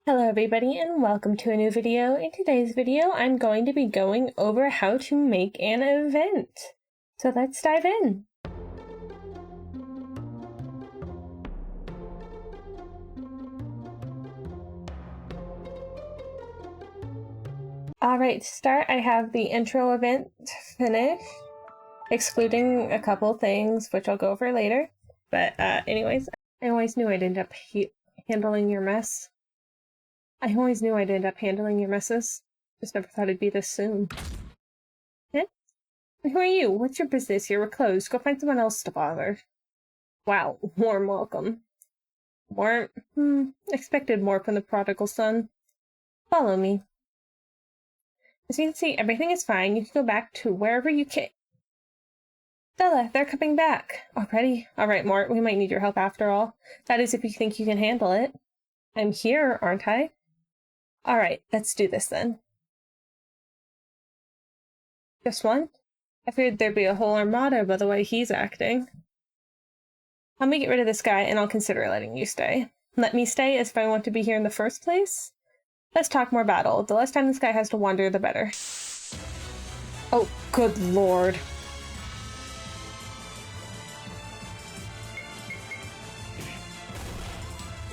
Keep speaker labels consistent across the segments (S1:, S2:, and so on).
S1: Hello everybody and welcome to a new video. In today's video, I'm going to be going over how to make an event. So let's dive in. Alright, to start, I have the intro event finished, excluding a couple things, which I'll go over later. But anyways, I always knew I'd end up handling your mess. I always knew I'd end up handling your messes. Just never thought it'd be this soon. Eh? Who are you? What's your business here? We're closed. Go find someone else to bother. Wow, warm welcome. Mort? Expected more from the prodigal son. Follow me. As you can see, everything is fine. You can go back to wherever you came. Stella, they're coming back. Already? Alright, Mort, we might need your help after all. That is if you think you can handle it. I'm here, aren't I? Alright, let's do this then. Just one? I figured there'd be a whole armada by the way he's acting. Let me get rid of this guy and I'll consider letting you stay. Let me stay as if I want to be here in the first place? Let's talk more battle. The less time this guy has to wander, the better. Oh, good lord.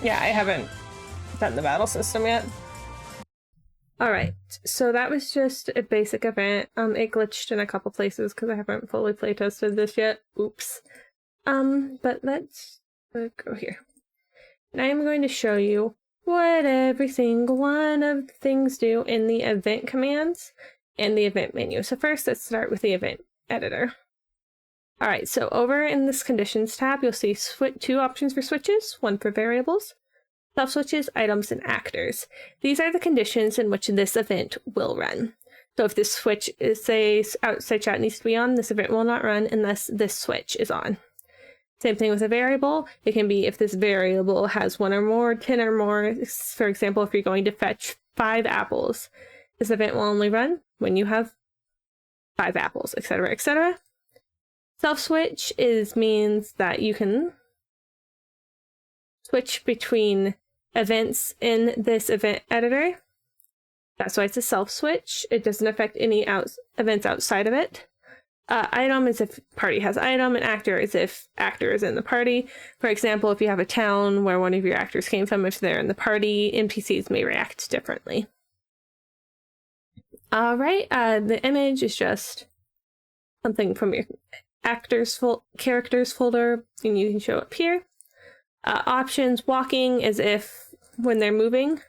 S1: Yeah, I haven't done the battle system yet. Alright, so that was just a basic event. It glitched in a couple places because I haven't fully playtested this yet. Oops. But let's go here. And I am going to show you what every single one of the things do in the event commands and the event menu. So first, let's start with the event editor. Alright, so over in this conditions tab, you'll see two options for switches, one for variables, self-switches, items, and actors. These are the conditions in which this event will run. So if this switch is, say, outside chat needs to be on, this event will not run unless this switch is on. Same thing with a variable. It can be if this variable has 1 or more, 10 or more. For example, if you're going to fetch 5 apples, this event will only run when you have 5 apples, etc., etc. Self-switch means that you can switch between events in this event editor. That's why it's a self-switch. It doesn't affect any events outside of it. Item is if party has item, and actor is if actor is in the party. For example, if you have a town where one of your actors came from, if they're in the party, NPCs may react differently. Alright, the image is just something from your characters folder, and you can show up here. Options, walking is if when they're moving,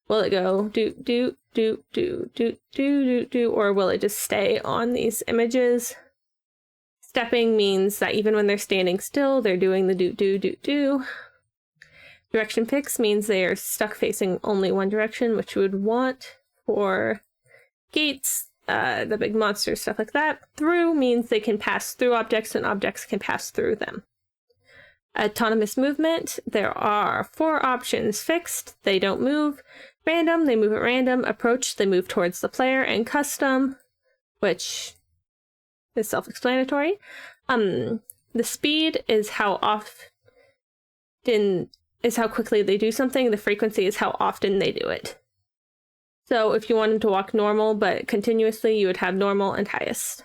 S1: will it go do do do do do do do, or will it just stay on these images? Stepping means that even when they're standing still, they're doing the do do do do. Direction fix means they are stuck facing only one direction, which you would want for gates, the big monsters, stuff like that. Through means they can pass through objects and objects can pass through them. Autonomous movement, there are 4 options. Fixed, they don't move. Random, they move at random. Approach, they move towards the player. And custom, which is self-explanatory. The speed is how quickly they do something. The frequency is how often they do it. So if you want them to walk normal but continuously, you would have normal and highest.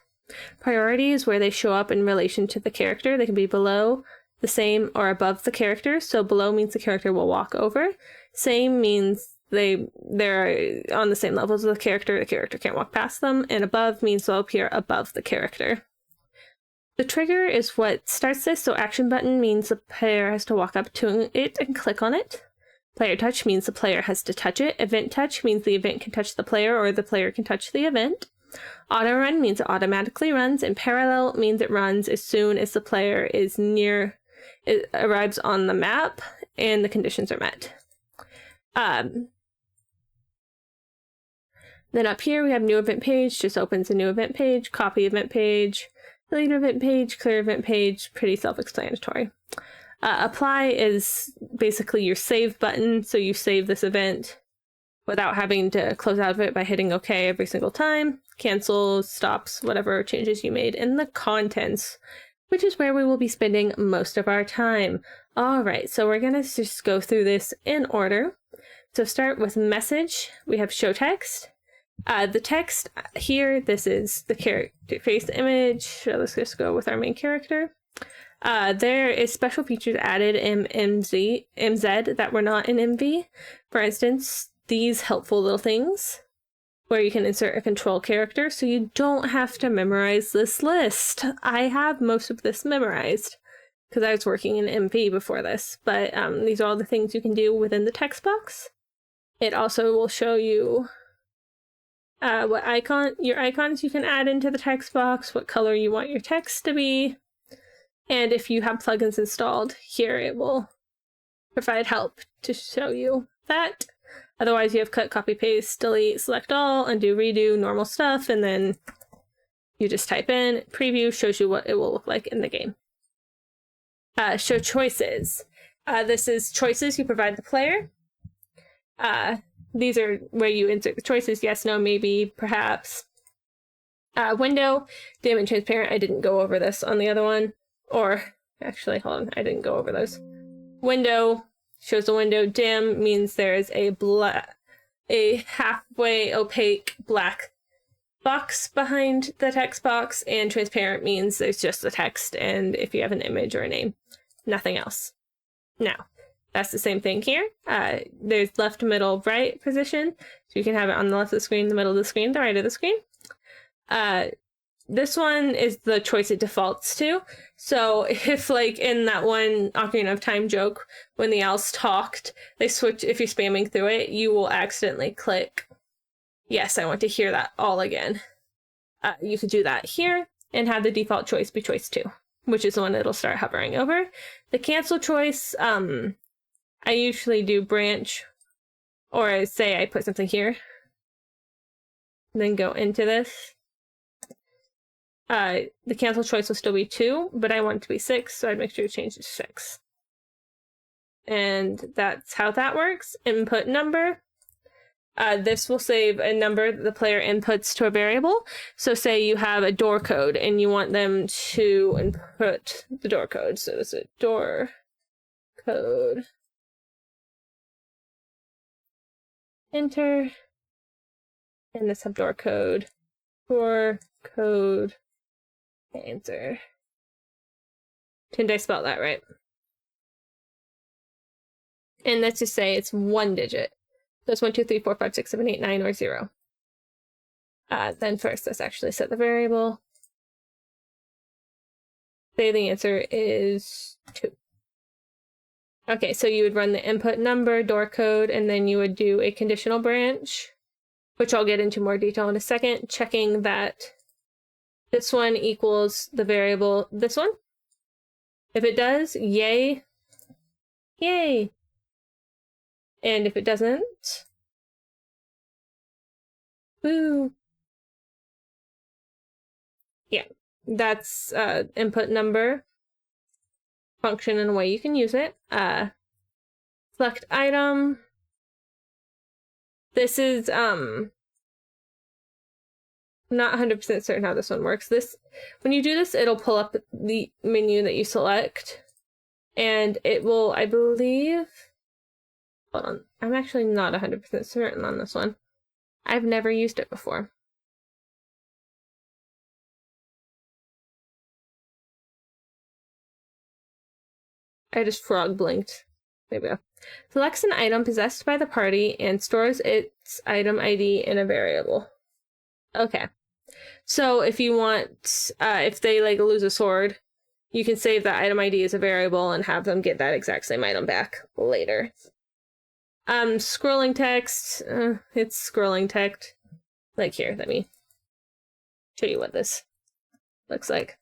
S1: Priority is where they show up in relation to the character. They can be below, the same, or above the character. So below means the character will walk over. Same means they're on the same level as the character can't walk past them. And above means they'll appear above the character. The trigger is what starts this. So action button means the player has to walk up to it and click on it. Player touch means the player has to touch it. Event touch means the event can touch the player or the player can touch the event. Auto run means it automatically runs, and parallel means it runs as soon as the player is near, it arrives on the map and the conditions are met. Then up here we have new event page, just opens a new event page, copy event page, delete event page, clear event page, pretty self-explanatory. Apply is basically your save button, so you save this event without having to close out of it by hitting OK every single time. Cancel, stops, whatever changes you made in the contents, which is where we will be spending most of our time. Alright, so we're gonna just go through this in order. So start with message. We have show text. The text here, this is the character face image. So let's just go with our main character. There is special features added in MZ that were not in MV. For instance, these helpful little things where you can insert a control character, so you don't have to memorize this list. I have most of this memorized because I was working in MV before this, but these are all the things you can do within the text box. It also will show you what your icons you can add into the text box, what color you want your text to be, and if you have plugins installed, here it will provide help to show you that. Otherwise, you have cut, copy, paste, delete, select all, undo, redo, normal stuff, and then you just type in. Preview shows you what it will look like in the game. Show choices. This is choices you provide the player. These are where you insert the choices, yes, no, maybe, perhaps. Window, dim and transparent. I didn't go over this on the other one. Or, actually, hold on, I didn't go over those. Window shows the window. Dim means there's a halfway opaque black box behind the text box, and transparent means there's just the text, and if you have an image or a name, nothing else. Now, that's the same thing here. There's left, middle, right position. So you can have it on the left of the screen, the middle of the screen, the right of the screen. This one is the choice it defaults to. So if, like, in that one Ocarina of Time joke, when the owls talked, they switch, if you're spamming through it, you will accidentally click, yes, I want to hear that all again. You could do that here and have the default choice be choice 2, which is the one it'll start hovering over. The cancel choice, I usually do branch, or say I put something here, then go into this. The cancel choice will still be 2, but I want it to be 6, so I'd make sure to change it to 6. And that's how that works. Input number. This will save a number that the player inputs to a variable. So say you have a door code and you want them to input the door code. So it's a door code. Enter. And let's have door code. Door code. Enter. Didn't I spell that right? And let's just say it's 1 digit. So it's 1, 2, 3, 4, 5, 6, 7, 8, 9, or 0. Then first, let's actually set the variable. Say the answer is 2. Okay, so you would run the input number, door code, and then you would do a conditional branch, which I'll get into more detail in a second, checking that this one equals the variable this one. If it does, yay. Yay. And if it doesn't, boo. Yeah, that's input number function and a way you can use it. Select item. This is not 100% certain how this one works. When you do this, it'll pull up the menu that you select, and it will, I believe, hold on, I'm actually not 100% certain on this one. I've never used it before. I just frog blinked. There we go. Selects an item possessed by the party and stores its item ID in a variable. Okay. So if you want, if they like lose a sword, you can save that item ID as a variable and have them get that exact same item back later. Scrolling text, it's scrolling text. Like here, let me show you what this looks like.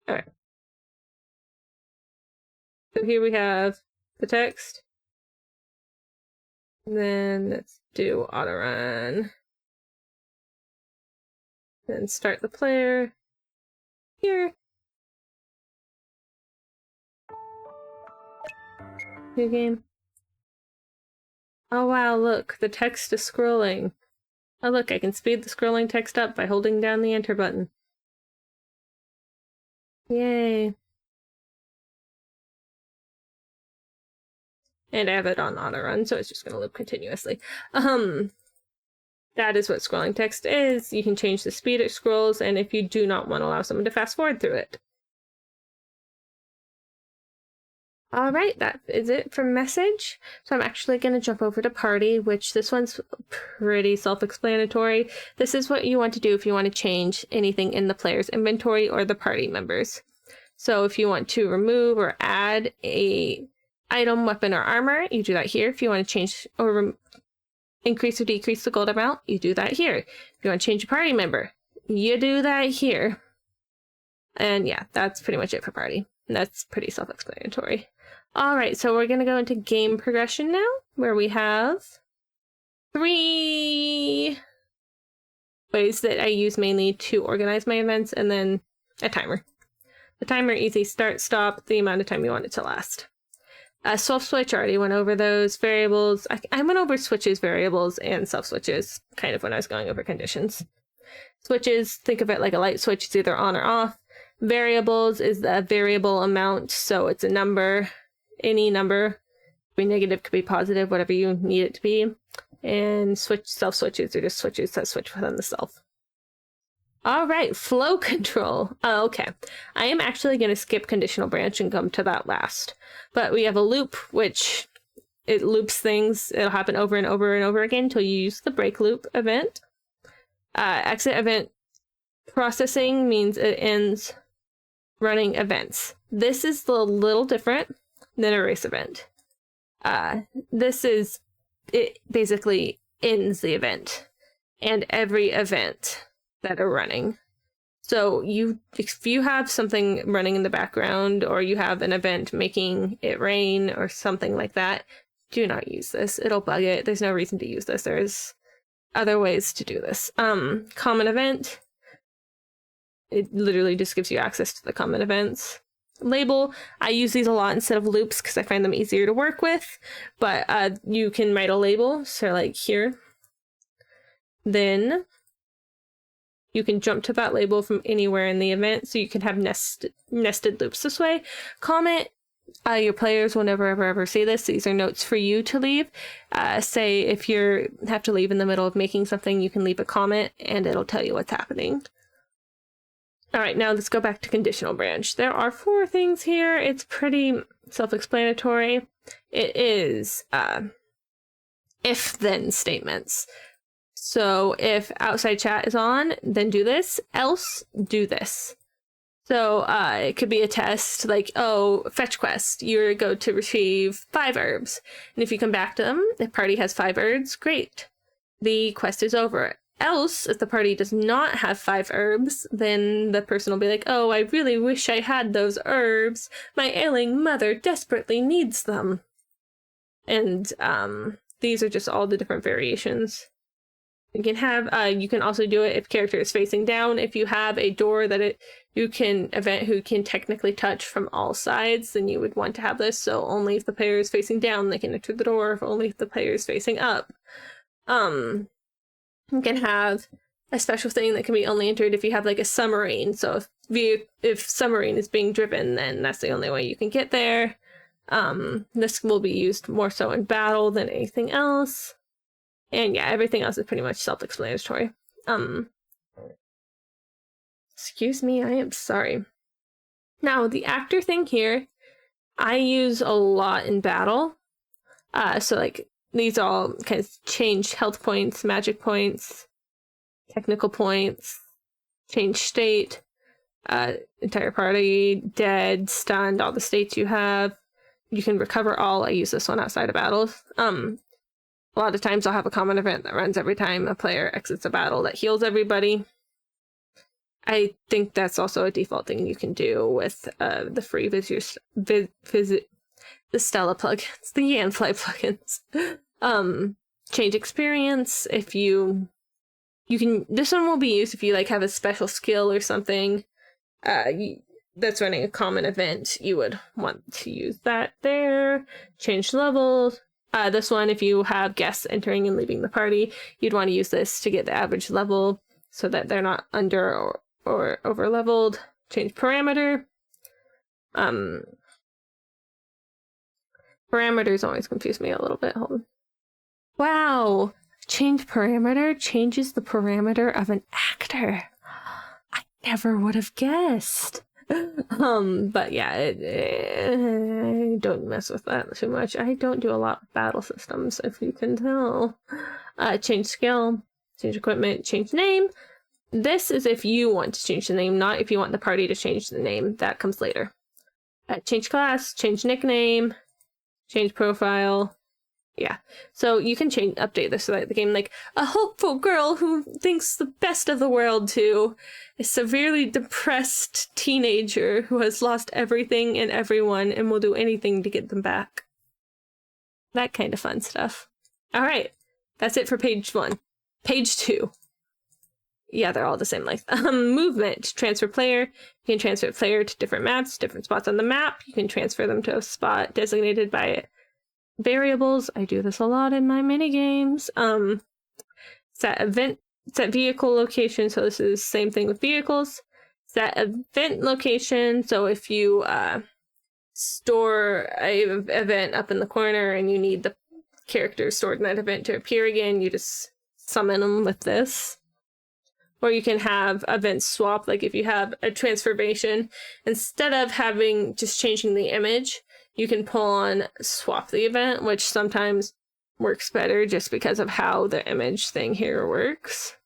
S1: All right. So here we have the text. And then let's do auto run. Then start the player here. New game. Oh wow, look, the text is scrolling. Oh look, I can speed the scrolling text up by holding down the enter button. Yay. And I have it on auto run, so it's just going to loop continuously. That is what scrolling text is. You can change the speed it scrolls, and if you do not want to allow someone to fast forward through it. All right, that is it for message. So I'm actually going to jump over to party, which this one's pretty self-explanatory. This is what you want to do if you want to change anything in the player's inventory or the party members. So if you want to remove or add a item, weapon, or armor, you do that here. If you want to change or increase or decrease the gold amount, you do that here. If you want to change a party member, you do that here. And yeah, that's pretty much it for party. That's pretty self-explanatory. All right, so we're going to go into game progression now, where we have 3 ways that I use mainly to organize my events, and then a timer. The timer, easy start, stop, the amount of time you want it to last. Self-switch, I already went over those. Variables, I went over switches, variables, and self-switches, kind of when I was going over conditions. Switches, think of it like a light switch, it's either on or off. Variables is the variable amount, so it's a number, any number. Could be negative, could be positive, whatever you need it to be. And self-switches are just switches that switch within the self. All right, flow control. Oh, okay. I am actually going to skip conditional branch and come to that last. But we have a loop, which it loops things. It'll happen over and over and over again until you use the break loop event. Exit event processing means it ends running events. This is a little different than erase event. It basically ends the event and every event that are running. So if you have something running in the background, or you have an event making it rain or something like that, do not use this. It'll bug it. There's no reason to use this. There's other ways to do this. Common event, it literally just gives you access to the common events. Label, I use these a lot instead of loops because I find them easier to work with, but you can write a label, so like here. Then you can jump to that label from anywhere in the event, so you can have nested loops this way. Comment, your players will never ever see this. These are notes for you to leave. Say if you have to leave in the middle of making something, you can leave a comment and it'll tell you what's happening. All right, now let's go back to conditional branch. There are 4 things here. It's pretty self-explanatory. It is if-then statements. So if outside chat is on, then do this, else do this. So it could be a test like, oh, fetch quest, you go to retrieve 5 herbs. And if you come back to them, the party has 5 herbs, great. The quest is over. Else, if the party does not have 5 herbs, then the person will be like, oh, I really wish I had those herbs. My ailing mother desperately needs them. And these are just all the different variations. You can have, you can also do it if character is facing down. If you have a door that you can event who can technically touch from all sides, then you would want to have this. So only if the player is facing down, they can enter the door. If only if the player is facing up. You can have a special thing that can be only entered if you have like a submarine. So if submarine is being driven, then that's the only way you can get there. This will be used more so in battle than anything else. And yeah, everything else is pretty much self-explanatory. Excuse me, I am sorry. Now, the actor thing here, I use a lot in battle. So like, these all kind of change health points, magic points, technical points, change state, entire party, dead, stunned, all the states you have. You can recover all. I use this one outside of battles. A lot of times I'll have a common event that runs every time a player exits a battle that heals everybody. I think that's also a default thing you can do with the free the Stella plugins, the Yanfly plugins. Change experience. If you can, this one will be used if you like have a special skill or something that's running a common event. You would want to use that there. Change levels. This one, if you have guests entering and leaving the party, you'd want to use this to get the average level so that they're not under or over leveled. Change parameter. Parameters always confuse me a little bit. Hold on. Wow! Change parameter changes the parameter of an actor. I never would have guessed. But yeah, don't mess with that too much. I don't do a lot of battle systems, if you can tell. Change skill, change equipment, change name. This is if you want to change the name, not if you want the party to change the name. That comes later. Change class, change nickname, change profile. Yeah, so you can update this throughout the game, like a hopeful girl who thinks the best of the world to a severely depressed teenager who has lost everything and everyone and will do anything to get them back. That kind of fun stuff. All right, that's it for page 1. Page 2. Yeah, they're all the same length. Movement, transfer player. You can transfer player to different maps, different spots on the map. You can transfer them to a spot designated by variables. I do this a lot in my mini games. Set vehicle location. So this is the same thing with vehicles. Set event location. So if you store an event up in the corner and you need the character stored in that event to appear again, you just summon them with this. Or you can have events swap, like if you have a transformation, instead of just changing the image, you can pull on swap the event, which sometimes works better just because of how the image thing here works.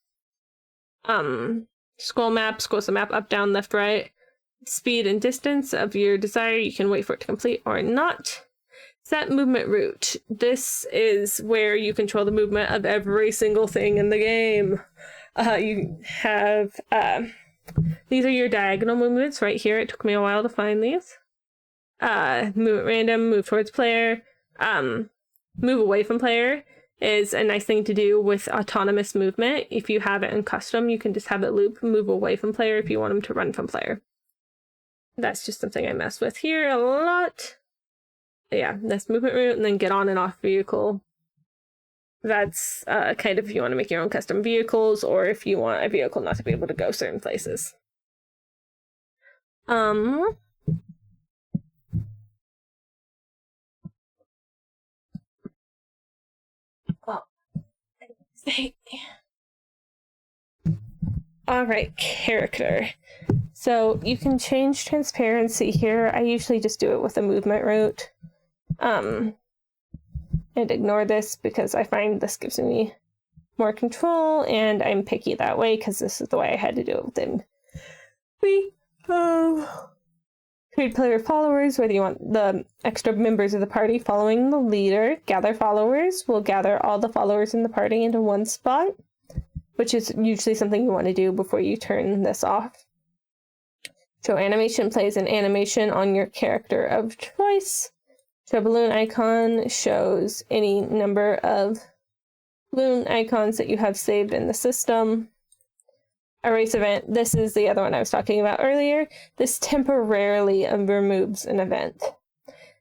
S1: Scroll scrolls the map up, down, left, right. Speed and distance of your desire, you can wait for it to complete or not. Set movement route. This is where you control the movement of every single thing in the game. You have, these are your diagonal movements right here. It took me a while to find these. Move at random, move towards player, move away from player is a nice thing to do with autonomous movement. If you have it in custom, you can just have it loop, move away from player if you want them to run from player. That's just something I mess with here a lot. Yeah, that's movement route, and then get on and off vehicle. That's kind of if you want to make your own custom vehicles, or if you want a vehicle not to be able to go certain places. All right, character. So you can change transparency here. I usually just do it with a movement route. And ignore this because I find this gives me more control, and I'm picky that way because this is the way I had to do it with them. Create player followers, whether you want the extra members of the party following the leader. Gather followers. We'll gather all the followers in the party into one spot, which is usually something you want to do before you turn this off. Show animation plays an animation on your character of choice. Show balloon icon shows any number of balloon icons that you have saved in the system. Erase event. This is the other one I was talking about earlier. This temporarily removes an event.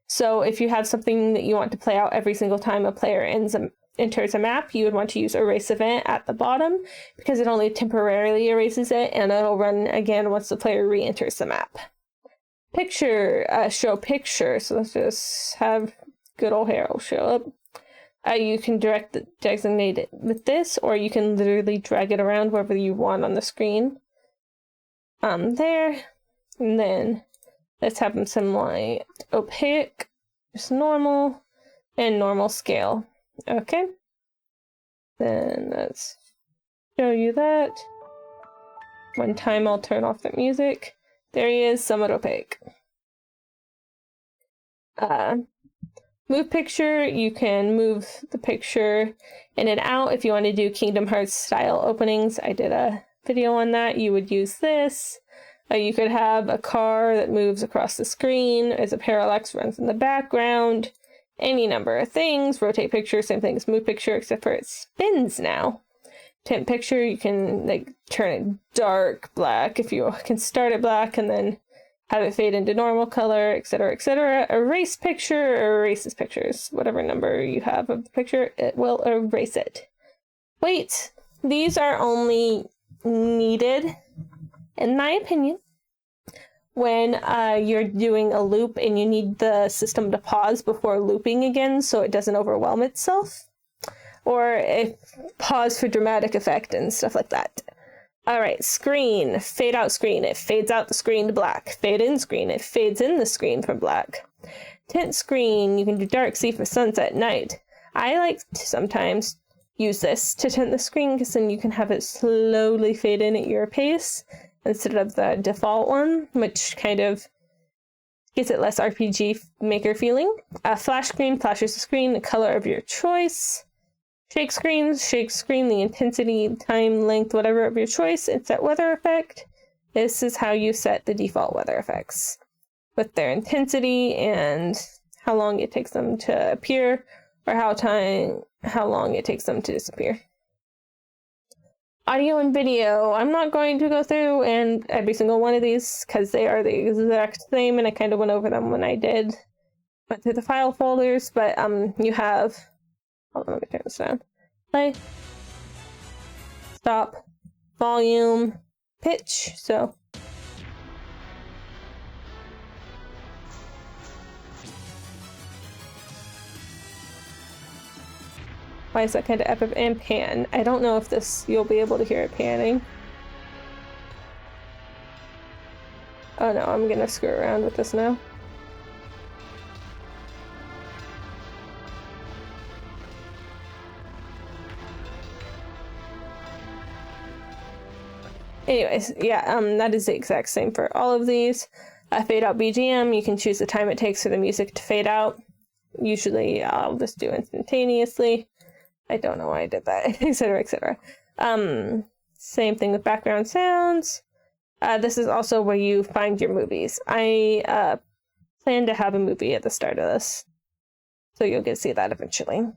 S1: So if you have something that you want to play out every single time a player enters a map, you would want to use erase event at the bottom because it only temporarily erases it, and it'll run again once the player re-enters the map. Picture, show picture. So let's just have good old Harold show up. You can designate it with this, or you can literally drag it around wherever you want on the screen. There. And then let's have them semi opaque, just normal, and normal scale. Okay. Then let's show you that. One time I'll turn off the music. There he is, somewhat opaque. Move picture, you can move the picture in and out if you want to do Kingdom Hearts style openings. I did a video on that. You would use this. You could have a car that moves across the screen as a parallax runs in the background. Any number of things. Rotate picture, same thing as move picture, except for it spins now. Tint picture, you can like turn it dark black if you can start it black and then have it fade into normal color, etc., etc. Erase picture erases pictures. Whatever number you have of the picture, it will erase it. Wait, these are only needed, in my opinion, when you're doing a loop and you need the system to pause before looping again so it doesn't overwhelm itself. Or if pause for dramatic effect and stuff like that. Alright, screen, fade out screen, it fades out the screen to black. Fade in screen, it fades in the screen from black. Tint screen, you can do dark sea for sunset, night. I like to sometimes use this to tint the screen because then you can have it slowly fade in at your pace instead of the default one, which kind of gives it less RPG Maker feeling. Flash screen flashes the screen, the color of your choice. Shake screen, the intensity, time, length, whatever of your choice. And set weather effect. This is how you set the default weather effects with their intensity and how long it takes them to appear, or how long it takes them to disappear. Audio and video. I'm not going to go through and every single one of these because they are the exact same, and I kind of went over them when I went through the file folders, but you have, hold on, let me turn this down. Play, stop, volume, pitch, so. Why is that kind of epic? And pan. I don't know if you'll be able to hear it panning. Oh no, I'm gonna screw around with this now. Anyways, yeah, that is the exact same for all of these. Fade out BGM, you can choose the time it takes for the music to fade out. Usually I'll just do instantaneously. I don't know why I did that, etc., etc. Same thing with background sounds. This is also where you find your movies. I plan to have a movie at the start of this, so you'll get to see that eventually.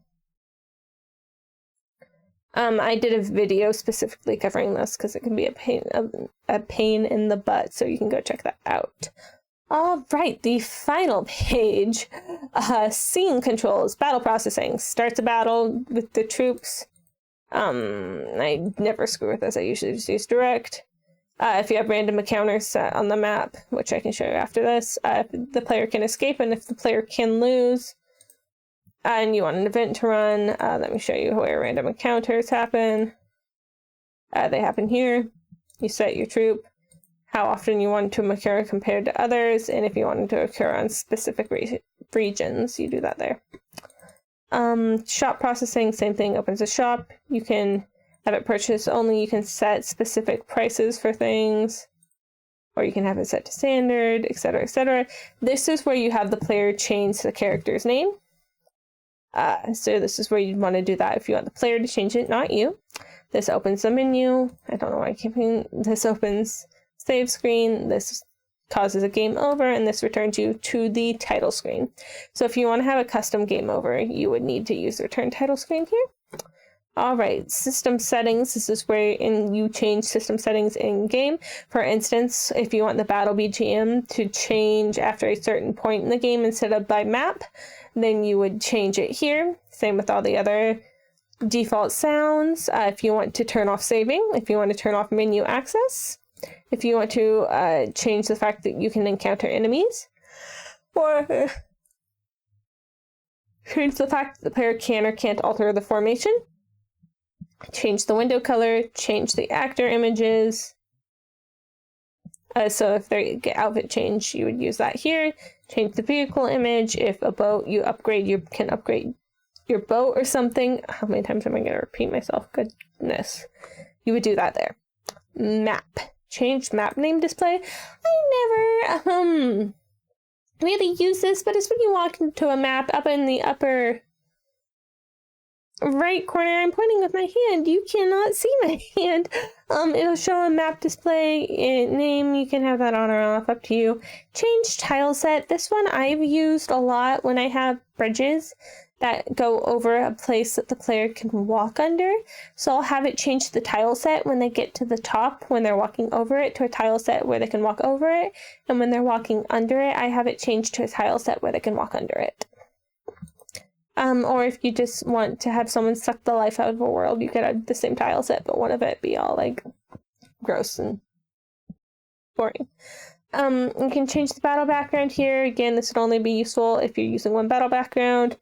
S1: I did a video specifically covering this because it can be a pain in the butt, so you can go check that out. All right, the final page, scene controls, battle processing. Starts a battle with the troops. I never screw with this, I usually just use direct. If you have random encounters set on the map, which I can show you after this, if the player can escape and if the player can lose, and you want an event to run, let me show you where random encounters happen. They happen here. You set your troop, how often you want to occur compared to others, and if you want to occur on specific regions, you do that there. Shop processing, same thing, opens a shop. You can have it purchase only, you can set specific prices for things, or you can have it set to standard, etc., etc. This is where you have the player change the character's name. So this is where you'd want to do that if you want the player to change it, not you. This opens the menu. I don't know why I keep saying this opens save screen. This causes a game over, and this returns you to the title screen. So if you want to have a custom game over, you would need to use the return title screen here. All right, system settings. This is where you change system settings in game. For instance, if you want the battle BGM to change after a certain point in the game instead of by map, then you would change it here. Same with all the other default sounds. If you want to turn off saving, if you want to turn off menu access, if you want to change the fact that you can encounter enemies, or change the fact that the player can or can't alter the formation, change the window color, change the actor images. So if they get outfit change, you would use that here. Change the vehicle image. If a boat you upgrade, you can upgrade your boat or something. How many times am I going to repeat myself? Goodness. You would do that there. Map. Change map name display. I never really use this, but it's when you walk into a map up in the upper right corner. I'm pointing with my hand. You cannot see my hand. It'll show a map display name. You can have that on or off, up to you. Change tile set. This one I've used a lot when I have bridges that go over a place that the player can walk under. So I'll have it change the tile set when they get to the top, when they're walking over it, to a tile set where they can walk over it. And when they're walking under it, I have it changed to a tile set where they can walk under it. Or if you just want to have someone suck the life out of a world, you could have the same tile set, but one of it be all like gross and boring. You can change the battle background here. Again, this would only be useful if you're using one battle background.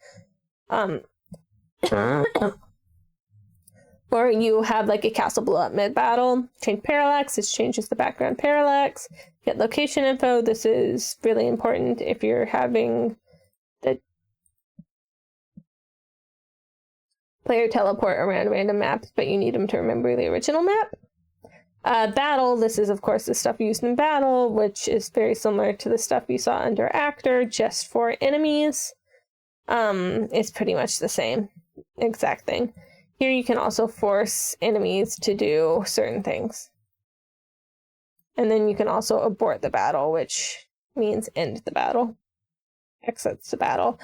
S1: Or you have like a castle blow up mid-battle. Change parallax, this changes the background parallax. Get location info, this is really important if you're having the player teleport around random maps, but you need them to remember the original map. Battle, this is of course the stuff used in battle, which is very similar to the stuff you saw under actor, just for enemies. It's pretty much the same exact thing. Here you can also force enemies to do certain things. And then you can also abort the battle, which means end the battle. Exits the battle.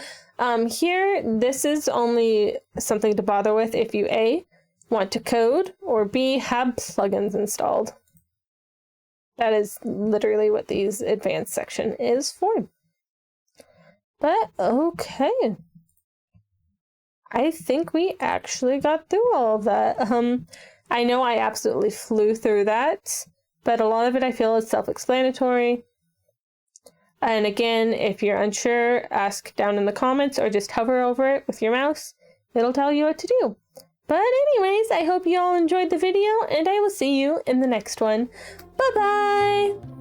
S1: Here, this is only something to bother with if you A, want to code, or B, have plugins installed. That is literally what these advanced section is for. But okay. I think we actually got through all of that. I know I absolutely flew through that, but a lot of it I feel is self-explanatory. And again, if you're unsure, ask down in the comments or just hover over it with your mouse. It'll tell you what to do. But anyways, I hope you all enjoyed the video, and I will see you in the next one. Bye-bye!